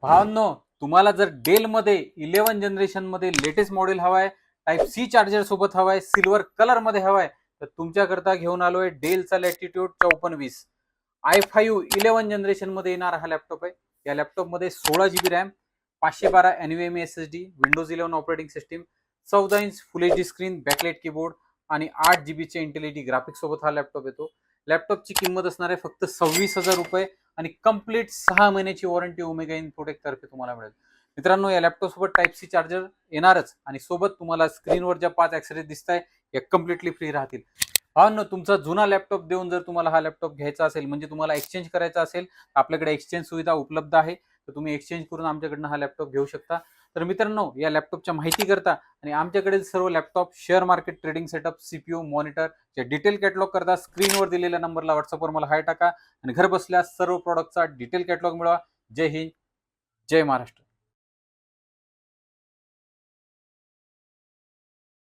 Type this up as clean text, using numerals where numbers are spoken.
भावांनो, तुम्हाला जर डेल मध्ये 11 जनरेशन मध्ये लेटेस्ट मॉडेल हवाय, टाइप सी चार्जर सोबत हवाय, सिल्वर कलर मध्ये हवाय, तर तुमच्याकरता घेऊन आलोय डेलचा लॅटिट्यूड 5420. i5 11 जनरेशन मध्ये येणारा हा लॅपटॉप आहे. या लॅपटॉप मध्ये 16 GB RAM, 512 NVMe SSD, Windows 11 operating system, 14 inch full H D screen, backlight keyboard आणि 8 GB चे इंटेलिटी ग्राफिक्स सोबत हा लॅपटॉप येतो. लॅपटॉपची किंमत असणार आहे फक्त 26,000 रुपये आणि कंप्लीट 6 महिन्याची वॉरंटी ओमेगा इन्फोटेक तर्फे तुम्हाला मिळेल. मित्रांनो, या लॅपटॉप सोबत टाइप सी चार्जर येणारच आणि सोबत तुम्हाला स्क्रीनवर ज्या 5 ऍक्सेसरीज दिसत आहे या कम्प्लिटली फ्री राहतील. हा न तुमचा जुना लॅपटॉप देऊन जर तुम्हाला हा लॅपटॉप घ्यायचा असेल, म्हणजे तुम्हाला एक्सचेंज करायचा असेल, आपल्याकडे एक्सचेंज सुविधा उपलब्ध आहे. तर तुम्ही एक्सचेंज करून आमच्याकडनं हा लॅपटॉप घेऊ शकता. तर मित्रांनो, या लॅपटॉपच्या माहिती करता आणि आमच्याकडे सर्व laptop share market trading setup, CPU, monitor चे डिटेल कॅटलॉग करता स्क्रीनवर दिलेल्या नंबरला व्हॉट्सअपवर मला हाय टाका आणि घर बसल्या सर्व प्रॉडक्टचा डिटेल कॅटलॉग मिळवा. जय हिंद, जय महाराष्ट्र.